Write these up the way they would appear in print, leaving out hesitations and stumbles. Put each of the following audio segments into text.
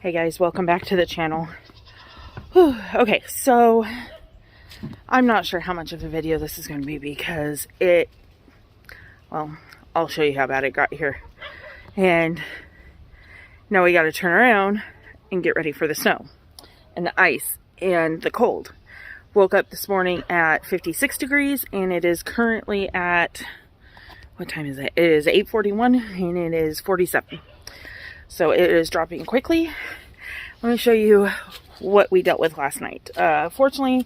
Hey guys, welcome back to the channel. Whew. Okay, so I'm not sure how much of a video this is going to be because well, I'll show you how bad it got here. And now we got to turn around and get ready for the snow and the ice and the cold. Woke up this morning at 56 degrees and it is currently at, what time is it? It is 8:41 and it is 47. So it is dropping quickly. Let me show you what we dealt with last night. Fortunately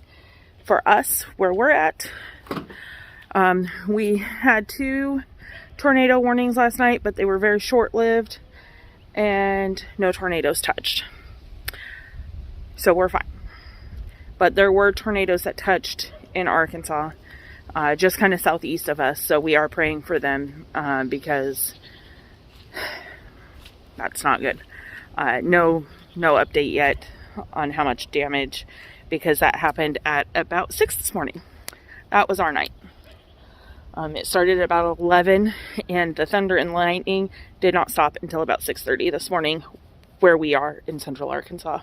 for us, where we're at, we had 2 tornado warnings last night, but they were very short-lived and no tornadoes touched. So we're fine. But there were tornadoes that touched in Arkansas, just kind of southeast of us. So we are praying for them because that's not good. No update yet on how much damage, because that happened at about 6 this morning. That was our night. It started at about 11 and the thunder and lightning did not stop until about 6:30 this morning where we are in central Arkansas.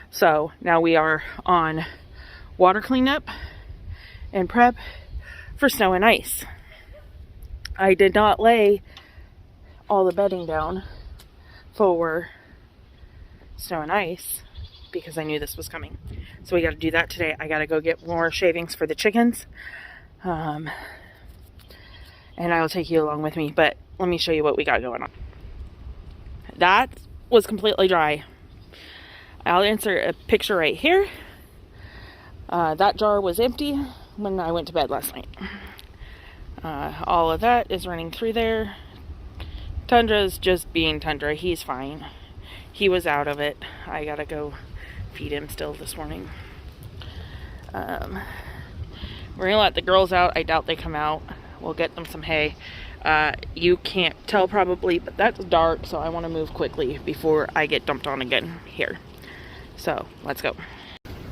So now we are on water cleanup and prep for snow and ice. I did not lay all the bedding down for snow and ice because I knew this was coming. So we got to do that today. I got to go get more shavings for the chickens. And I will take you along with me, but let me show you what we got going on. That was completely dry. I'll insert a picture right here. That jar was empty when I went to bed last night. All of that is running through there. Tundra's just being Tundra. He's fine. He was out of it. I gotta go feed him still this morning. We're gonna let the girls out. I doubt they come out. We'll get them some hay. You can't tell probably, but that's dark, so I want to move quickly before I get dumped on again here. So let's go.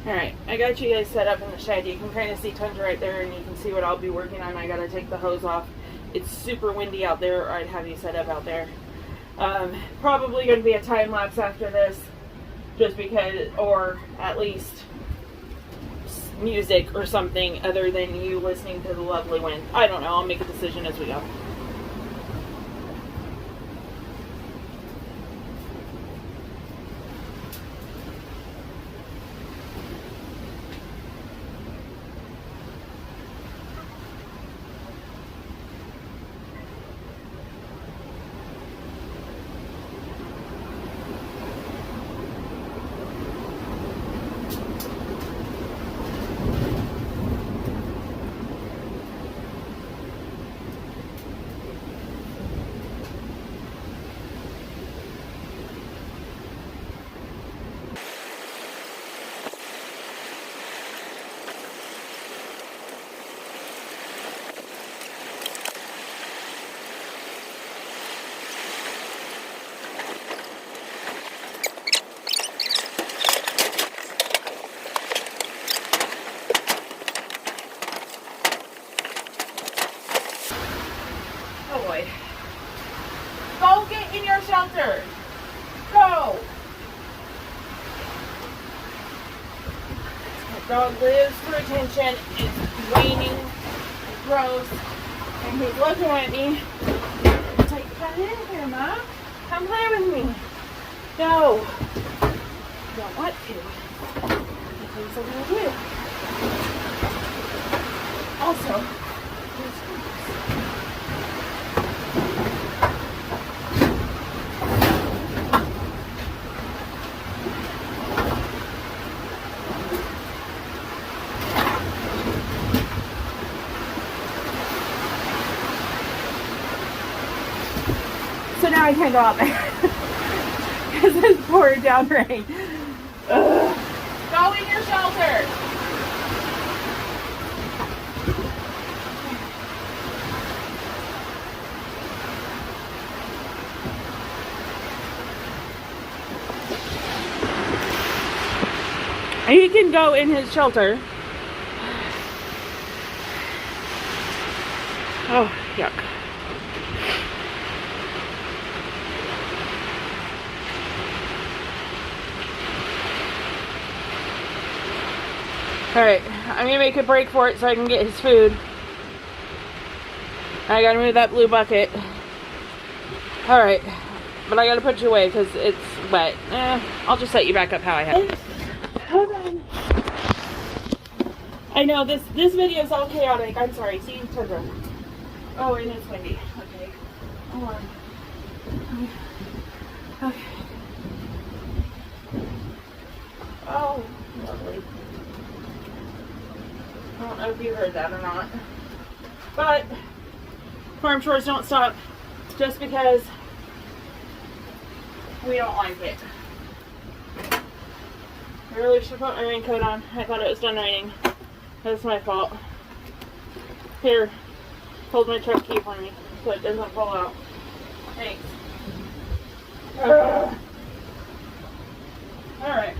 Alright, I got you guys set up in the shed. You can kind of see Tundra right there, and you can see what I'll be working on. I gotta take the hose off. It's super windy out there, or I'd have you set up out there. Probably going to be a time lapse after this, just because, or at least music or something other than you listening to the lovely wind. I don't know. I'll make a decision as we go. Oh boy. Go get in your shelter. Go. My dog lives for attention. It's whining. It's gross. And he's looking at me. It's like, come in here, Mom. Come play with me. No. I don't want to. The things I'm going to do. Also, so now I can't go out there because it's pouring down rain. Ugh. Go in your shelter. He can go in his shelter. Oh, yuck. Alright, I'm gonna make a break for it so I can get his food. I gotta move that blue bucket. Alright, but I gotta put you away because it's wet. I'll just set you back up how I have. Hold on. I know this video is all chaotic. I'm sorry. See, turn around. Oh, and it's windy. Okay. Hold on. Okay. Oh, lovely. I don't know if you heard that or not. But farm chores don't stop just because we don't like it. I really should put my raincoat on. I thought it was done raining. That's my fault. Here, hold my truck key for me so it doesn't fall out. Thanks. Alright. Alright.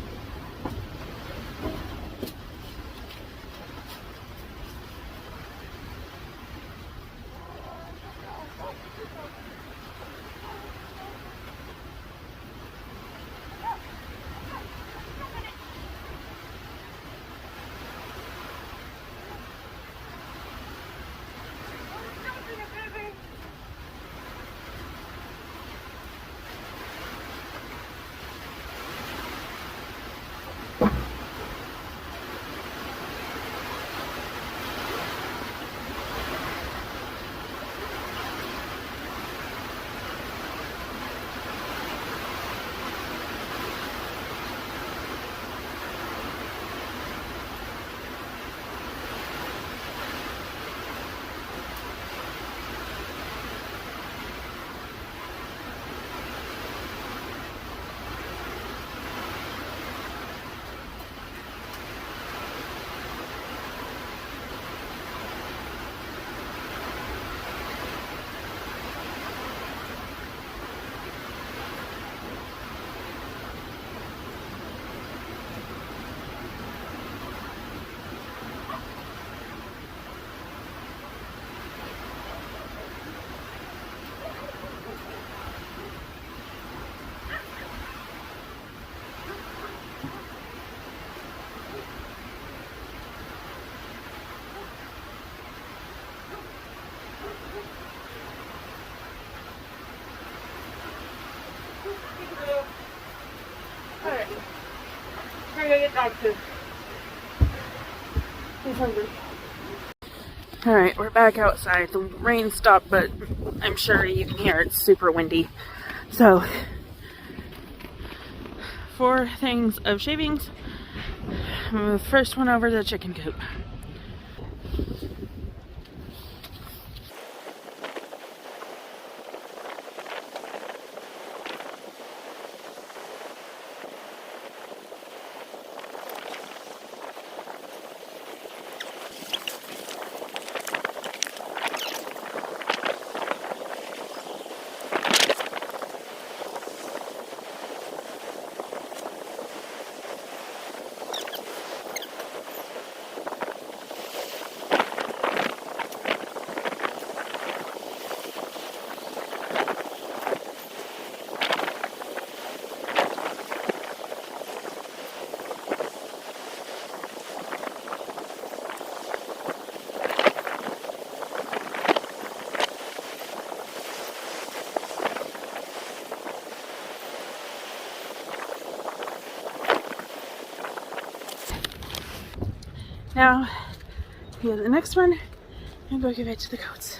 We're gonna get dog food. He's hungry. Alright, we're back outside. The rain stopped, but I'm sure you can hear it's super windy. So, 4 things of shavings. The first one over the chicken coop. Now, yeah, the next one, and go give it to the goats.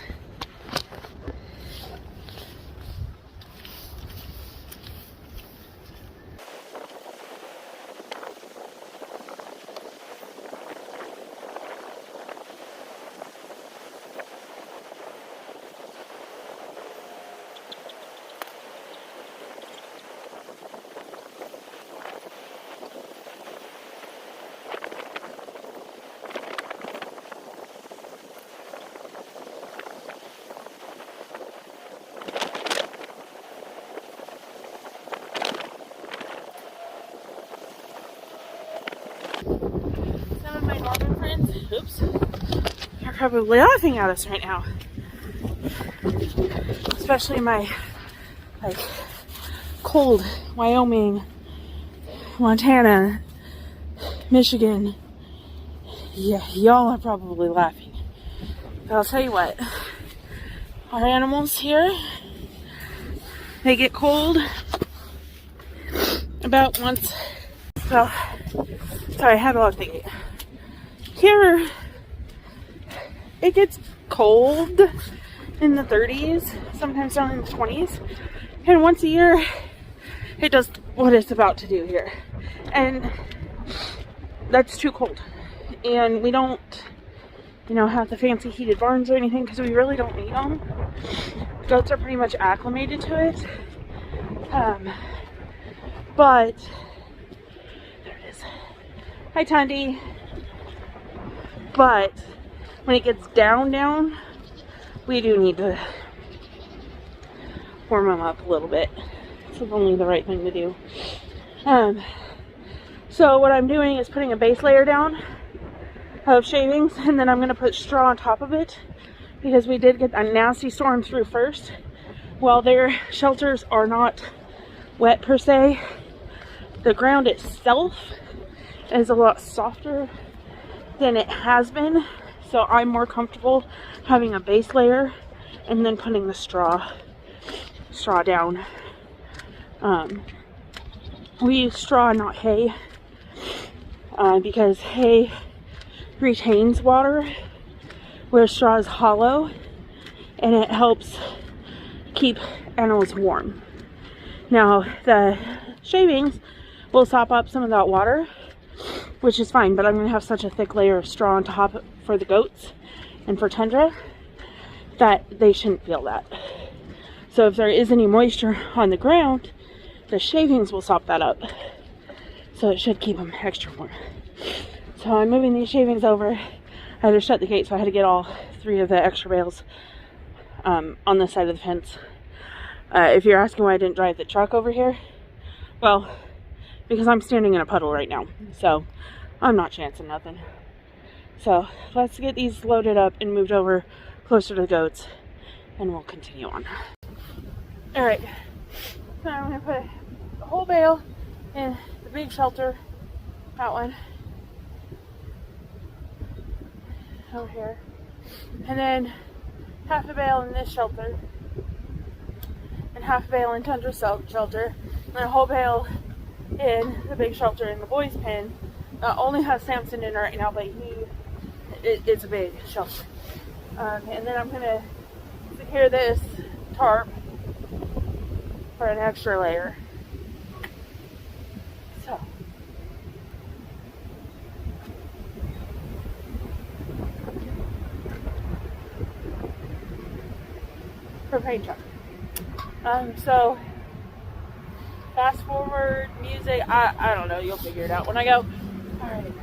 Some of my northern friends, oops, are probably laughing at us right now. Especially my, like, cold Wyoming, Montana, Michigan, Yeah, y'all are probably laughing. But I'll tell you what, our animals here, they get cold about once. So, sorry, I had a lot of thinking. Here, it gets cold in the 30s, sometimes down in the 20s. And once a year, it does what it's about to do here. And that's too cold. And we don't, have the fancy heated barns or anything because we really don't need them. Goats are pretty much acclimated to it. But, there it is. Hi, Tundi. But, when it gets down, we do need to warm them up a little bit. It's only the right thing to do. So what I'm doing is putting a base layer down of shavings, and then I'm going to put straw on top of it because we did get a nasty storm through first. While their shelters are not wet per se, the ground itself is a lot softer than it has been, so I'm more comfortable having a base layer and then putting the straw down. We use straw, not hay, because hay retains water, where straw is hollow, and it helps keep animals warm. Now, the shavings will sop up some of that water, which is fine, but I'm going to have such a thick layer of straw on top for the goats and for Tundra that they shouldn't feel that. So if there is any moisture on the ground, the shavings will sop that up. So it should keep them extra warm. So I'm moving these shavings over. I had to shut the gate, so I had to get all 3 of the extra bales on the side of the fence. If you're asking why I didn't drive the truck over here, well, because I'm standing in a puddle right now. So I'm not chancing nothing. So let's get these loaded up and moved over closer to the goats, and we'll continue on. Alright, so I'm going to put the whole bale in the big shelter, that one, over here, and then half a bale in this shelter, and half a bale in Tundra shelter, and then a whole bale in the big shelter in the boys' pen. Only has Samson in right now, but it's a big shelter. And then I'm going to secure this tarp for an extra layer. So, for paint truck. So fast forward music. I don't know. You'll figure it out when I go. All right.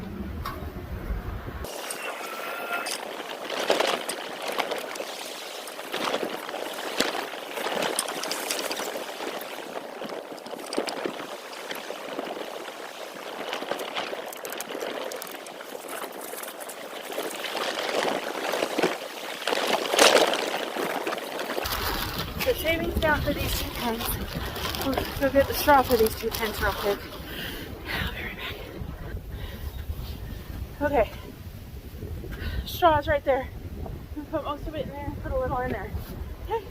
The shavings down for these 2 pens. We'll go get the straw for these 2 pens real quick. I'll be right back. Okay. Straw's right there. I'm gonna put most of it in there, put a little in there. Okay.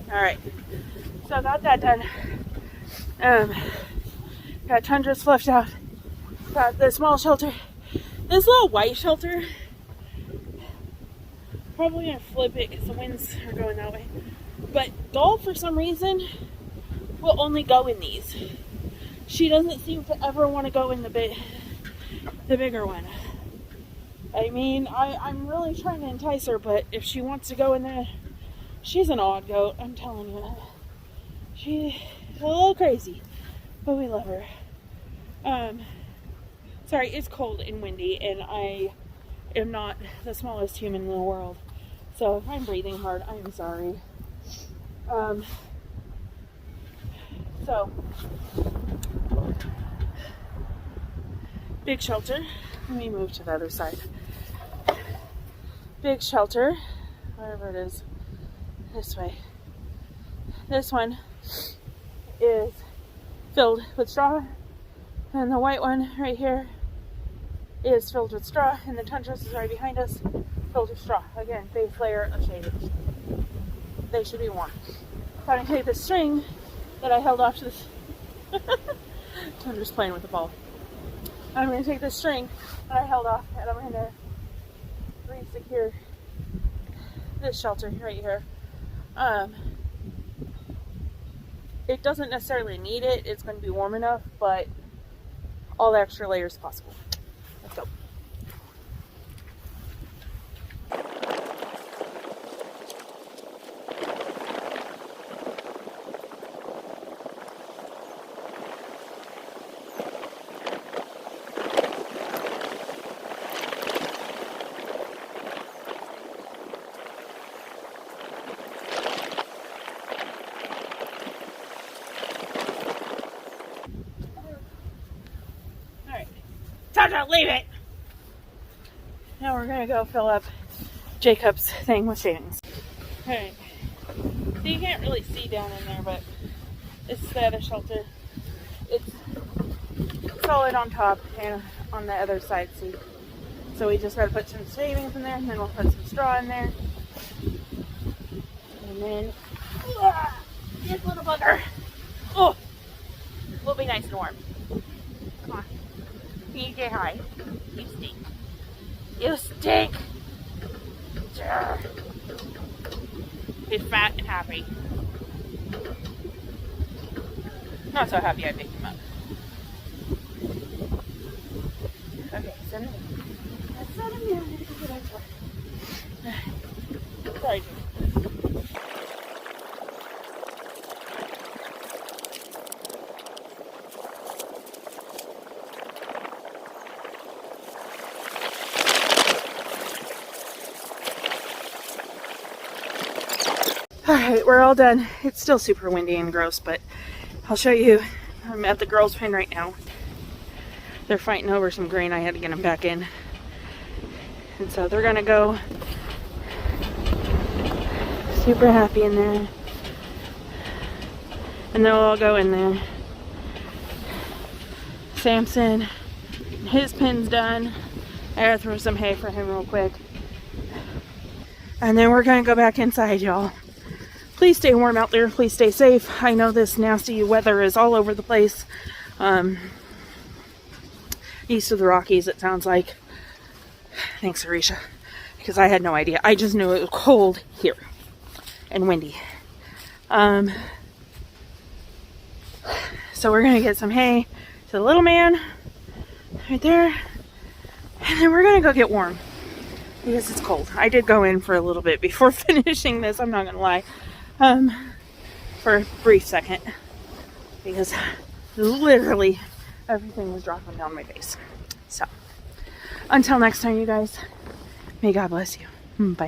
Alright, so I got that done. Got Tundras flushed out. Got the small shelter. This little white shelter, probably gonna flip it because the winds are going that way. But Doll, for some reason, will only go in these. She doesn't seem to ever want to go in the bigger one. I mean, I'm really trying to entice her, but if she wants to go in there, she's an odd goat, I'm telling you. She's a little crazy, but we love her. Sorry, it's cold and windy, and I am not the smallest human in the world. So if I'm breathing hard, I am sorry. So, big shelter. Let me move to the other side. Big shelter, wherever it is, this way. This one is filled with straw, and the white one right here is filled with straw, and the tundras is right behind us, filled with straw. Again, base layer of shading. They should be warm. So I'm going to take this string that I held off to this. I'm just playing with the ball. I'm going to take this string that I held off, and I'm going to re-secure this shelter right here. It doesn't necessarily need it. It's going to be warm enough, but all the extra layers possible. Let's go. Don't leave it. Now we're gonna go fill up Jacob's thing with shavings. Alright. So you can't really see down in there, but it's the other shelter. It's solid on top and on the other side. See? So we just gotta put some shavings in there, and then we'll put some straw in there. And then this little bugger. Oh, will be nice and warm. Come on. Can you say hi? You stink. You stink! He's fat and happy. Not so happy I picked him up. Okay, send him in. Let's send him in. Sorry, dude. Alright, we're all done. It's still super windy and gross, but I'll show you. I'm at the girls' pen right now. They're fighting over some grain. I had to get them back in. And so they're gonna go. Super happy in there. And they'll all go in there. Samson, his pen's done. I gotta throw some hay for him real quick. And then we're gonna go back inside, y'all. Please stay warm out there. Please stay safe. I know this nasty weather is all over the place. East of the Rockies, it sounds like. Thanks, Arisha. Because I had no idea. I just knew it was cold here. And windy. So we're going to get some hay to the little man. Right there. And then we're going to go get warm. Because it's cold. I did go in for a little bit before finishing this. I'm not going to lie. For a brief second, because literally everything was dropping down my face. So, until next time, you guys, may God bless you. Bye.